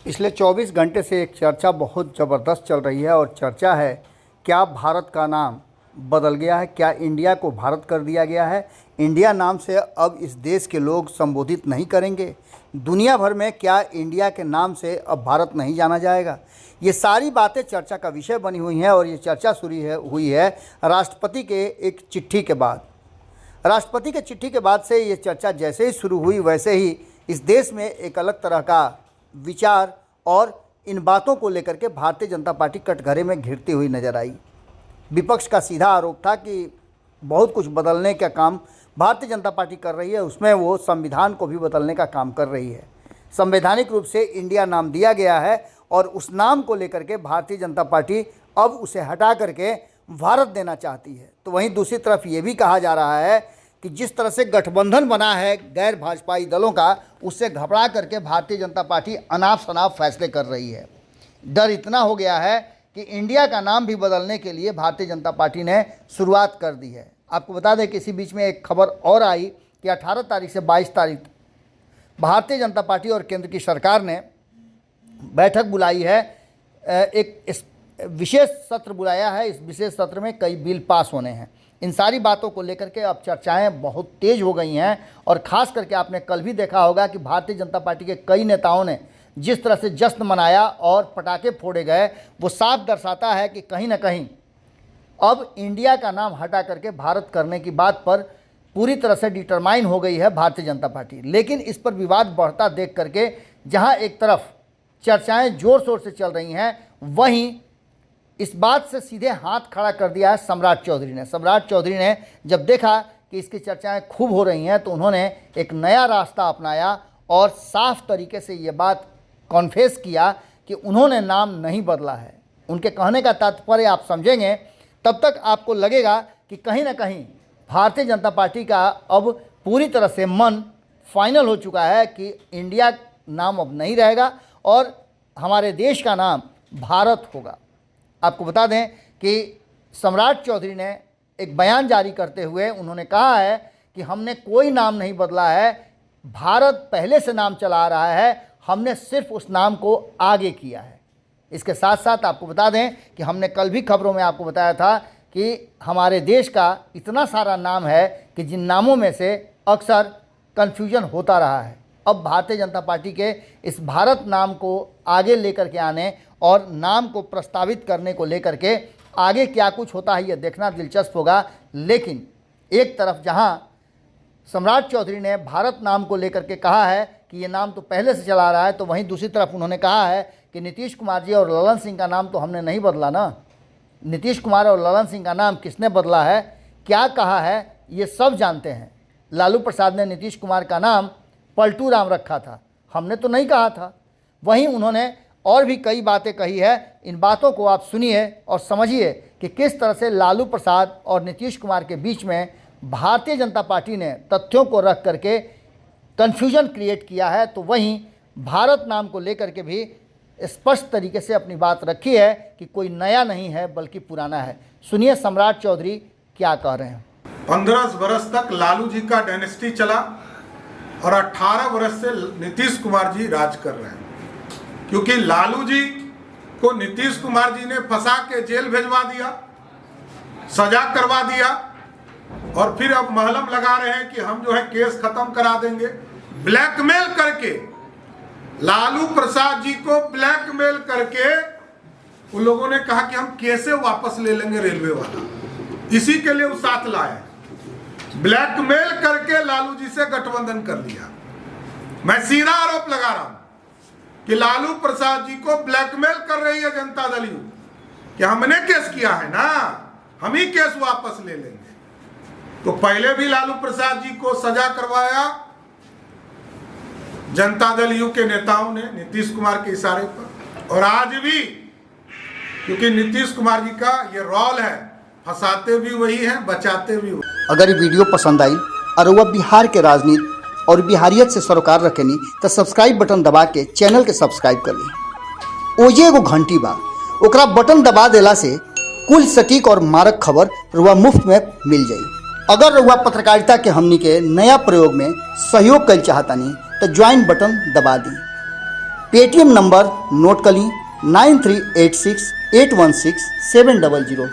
पिछले 24 घंटे से एक चर्चा बहुत ज़बरदस्त चल रही है और चर्चा है, क्या भारत का नाम बदल गया है? क्या इंडिया को भारत कर दिया गया है? इंडिया नाम से अब इस देश के लोग संबोधित नहीं करेंगे? दुनिया भर में क्या इंडिया के नाम से अब भारत नहीं जाना जाएगा? ये सारी बातें चर्चा का विषय बनी हुई हैं और ये चर्चा हुई है राष्ट्रपति के एक चिट्ठी के बाद। राष्ट्रपति के चिट्ठी के बाद से ये चर्चा जैसे ही शुरू हुई वैसे ही इस देश में एक अलग तरह का विचार और इन बातों को लेकर के भारतीय जनता पार्टी कटघरे में घिरती हुई नजर आई। विपक्ष का सीधा आरोप था कि बहुत कुछ बदलने का काम भारतीय जनता पार्टी कर रही है, उसमें वो संविधान को भी बदलने का काम कर रही है। संवैधानिक रूप से इंडिया नाम दिया गया है और उस नाम को लेकर के भारतीय जनता पार्टी अब उसे हटा करके भारत देना चाहती है। तो वहीं दूसरी तरफ ये भी कहा जा रहा है कि जिस तरह से गठबंधन बना है गैर भाजपाई दलों का, उससे घबरा करके भारतीय जनता पार्टी अनाप शनाप फैसले कर रही है। डर इतना हो गया है कि इंडिया का नाम भी बदलने के लिए भारतीय जनता पार्टी ने शुरुआत कर दी है। आपको बता दें कि इसी बीच में एक खबर और आई कि 18 तारीख से 22 तारीख भारतीय जनता पार्टी और केंद्र की सरकार ने बैठक बुलाई है, एक विशेष सत्र बुलाया है। इस विशेष सत्र में कई बिल पास होने हैं। इन सारी बातों को लेकर के अब चर्चाएं बहुत तेज़ हो गई हैं और ख़ास करके आपने कल भी देखा होगा कि भारतीय जनता पार्टी के कई नेताओं ने जिस तरह से जश्न मनाया और पटाखे फोड़े गए, वो साफ दर्शाता है कि कहीं ना कहीं अब इंडिया का नाम हटा करके भारत करने की बात पर पूरी तरह से डिटरमाइन हो गई है भारतीय जनता पार्टी। लेकिन इस पर विवाद बढ़ता देख करके जहां एक तरफ चर्चाएं जोर शोर से चल रही हैं, वहीं इस बात से सीधे हाथ खड़ा कर दिया है सम्राट चौधरी ने। सम्राट चौधरी ने जब देखा कि इसकी चर्चाएं खूब हो रही हैं तो उन्होंने एक नया रास्ता अपनाया और साफ तरीके से ये बात कॉन्फेस किया कि उन्होंने नाम नहीं बदला है। उनके कहने का तात्पर्य आप समझेंगे तब तक आपको लगेगा कि कहीं ना कहीं भारतीय जनता पार्टी का अब पूरी तरह से मन फाइनल हो चुका है कि इंडिया नाम अब नहीं रहेगा और हमारे देश का नाम भारत होगा। आपको बता दें कि सम्राट चौधरी ने एक बयान जारी करते हुए उन्होंने कहा है कि हमने कोई नाम नहीं बदला है, भारत पहले से नाम चला रहा है, हमने सिर्फ उस नाम को आगे किया है। इसके साथ साथ आपको बता दें कि हमने कल भी खबरों में आपको बताया था कि हमारे देश का इतना सारा नाम है कि जिन नामों में से अक्सर कन्फ्यूजन होता रहा है। अब भारतीय जनता पार्टी के इस भारत नाम को आगे लेकर के आने और नाम को प्रस्तावित करने को लेकर के आगे क्या कुछ होता है ये देखना दिलचस्प होगा। लेकिन एक तरफ जहां सम्राट चौधरी ने भारत नाम को लेकर के कहा है कि ये नाम तो पहले से चला रहा है, तो वहीं दूसरी तरफ उन्होंने कहा है कि नीतीश कुमार जी और ललन सिंह का नाम तो हमने नहीं बदला ना। नीतीश कुमार और ललन सिंह का नाम किसने बदला है, क्या कहा है, ये सब जानते हैं। लालू प्रसाद ने नीतीश कुमार का नाम पलटू राम रखा था, हमने तो नहीं कहा था। वहीं उन्होंने और भी कई बातें कही है। इन बातों को आप सुनिए और समझिए कि किस तरह से लालू प्रसाद और नीतीश कुमार के बीच में भारतीय जनता पार्टी ने तथ्यों को रख करके कन्फ्यूजन क्रिएट किया है। तो वहीं भारत नाम को लेकर के भी स्पष्ट तरीके से अपनी बात रखी है कि कोई नया नहीं है बल्कि पुराना है। सुनिए सम्राट चौधरी क्या कह रहे हैं। 15 वर्ष तक लालू जी का डायनेस्टी चला और 18 वर्ष से नीतीश कुमार जी राज कर रहे हैं, क्योंकि लालू जी को नीतीश कुमार जी ने फंसा के जेल भेजवा दिया, सजा करवा दिया और फिर अब महलम लगा रहे हैं कि हम जो है केस खत्म करा देंगे। ब्लैकमेल करके लालू प्रसाद जी को ब्लैकमेल करके उन लोगों ने कहा कि हम कैसे वापस ले लेंगे रेलवे वाला, इसी के लिए वो साथ लाए। ब्लैकमेल करके लालू जी से गठबंधन कर लिया। मैं सीधा आरोप लगा रहा हूं कि लालू प्रसाद जी को ब्लैकमेल कर रही है जनता दल यू कि हमने केस किया है ना, हम ही केस वापस ले लेंगे। तो पहले भी लालू प्रसाद जी को सजा करवाया जनता दल यू के नेताओं ने नीतीश कुमार के इशारे पर, और आज भी क्योंकि नीतीश कुमार जी का ये रोल है, फंसाते भी वही हैं, बचाते भी वही। अगर ये वीडियो पसंद आई और वह बिहार के राजनीति और बिहारियत से सरोकार रखेनी तो सब्सक्राइब बटन दबा के चैनल के सब्सक्राइब कर ली। ओजे एगो घंटी बा, ओकरा बटन दबा देला से कुल सटीक और मारक खबर रुआ मुफ्त में मिल जाई। अगर रुआ पत्रकारिता के हमनी के नया प्रयोग में सहयोग कर चाहतानी तो ज्वाइन बटन दबा दी। पेटीएम नंबर नोट कर लीं 9386816700।